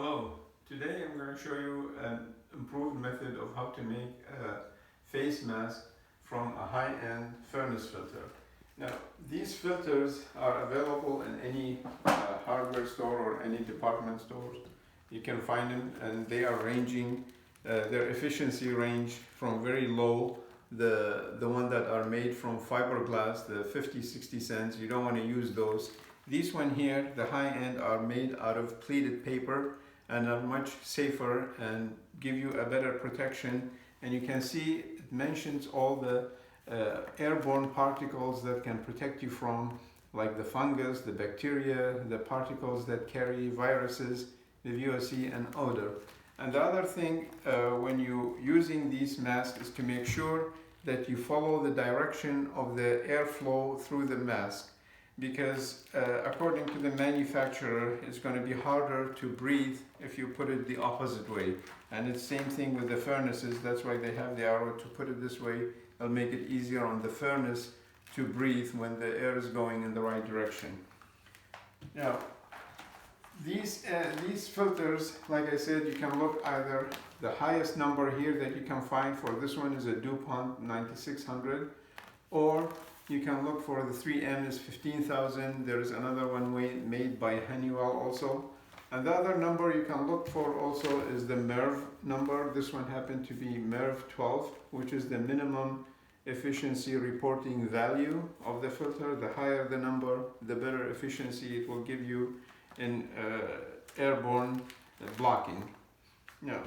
Hello, today I'm going to show you an improved method of how to make a face mask from a high-end furnace filter. Now, these filters are available in any hardware store or any department stores. You can find them, and they are ranging, their efficiency range from very low, the one that are made from fiberglass, the 50-60 cents, you don't want to use those. These one here, the high end, are made out of pleated paper and are much safer and give you a better protection. And you can see it mentions all the airborne particles that can protect you from, like the fungus, the bacteria, the particles that carry viruses, the VOC and odor. And the other thing when you using these masks is to make sure that you follow the direction of the airflow through the mask, because according to the manufacturer, it's going to be harder to breathe if you put it the opposite way. And it's same thing with the furnaces. That's why they have the arrow to put it this way. It'll make it easier on the furnace to breathe when the air is going in the right direction. Now, these filters, like I said, you can look either the highest number here that you can find for this one is a DuPont 9600, or you can look for the 3M is 15,000. There's another one made by Honeywell also. And the other number you can look for also is the MERV number. This one happened to be MERV 12, which is the minimum efficiency reporting value of the filter. The higher the number, the better efficiency it will give you in airborne blocking. Now,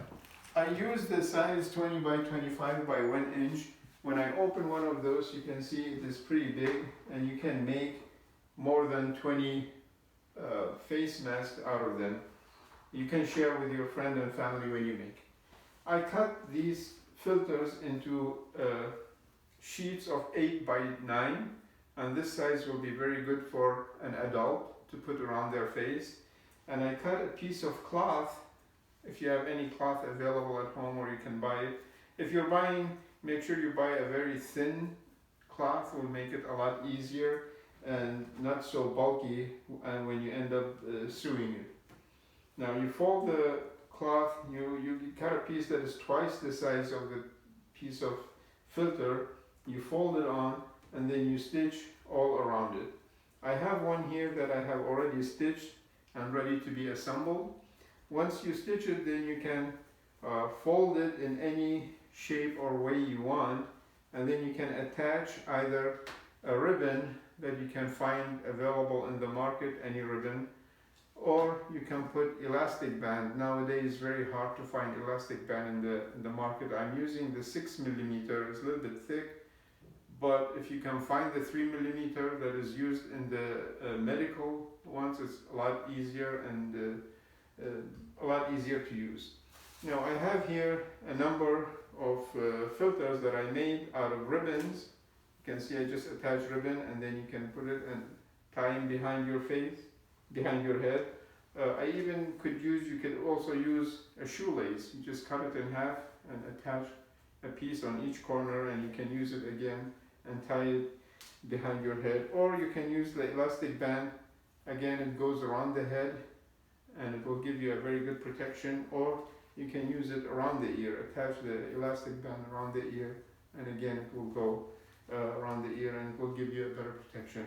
I use the size 20 by 25 by 1 inch. When I open one of those, you can see it is pretty big, and you can make more than 20 face masks out of them. You can share with your friend and family when you make. I cut these filters into sheets of 8 by 9, and this size will be very good for an adult to put around their face. And I cut a piece of cloth, if you have any cloth available at home, or you can buy it. If you're buying, make sure you buy a very thin cloth, will make it a lot easier and not so bulky and when you end up sewing it. Now you fold the cloth, you cut a piece that is twice the size of the piece of filter, you fold it on, and then you stitch all around it. I have one here that I have already stitched and ready to be assembled. Once you stitch it, then you can fold it in any shape or way you want, and then you can attach either a ribbon that you can find available in the market, any ribbon, or you can put elastic band. Nowadays it's very hard to find elastic band in the market. I'm using the 6 millimeter. It's a little bit thick, but if you can find the 3 millimeter that is used in the medical ones, it's a lot easier and a lot easier to use. Now I have here a number of filters that I made out of ribbons. You can see I just attach ribbon, and then you can put it and tie them behind your face, behind your head. I even you could also use a shoelace. You just cut it in half and attach a piece on each corner, and you can use it again and tie it behind your head. Or you can use the elastic band. Again, it goes around the head and it will give you a very good protection. Or you can use it around the ear, attach the elastic band around the ear, and again it will go around the ear and it will give you a better protection.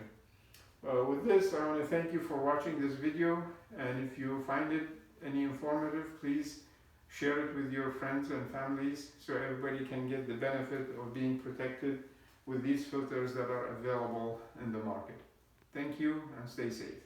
With this, I want to thank you for watching this video, and if you find it any informative, please share it with your friends and families so everybody can get the benefit of being protected with these filters that are available in the market. Thank you, and stay safe.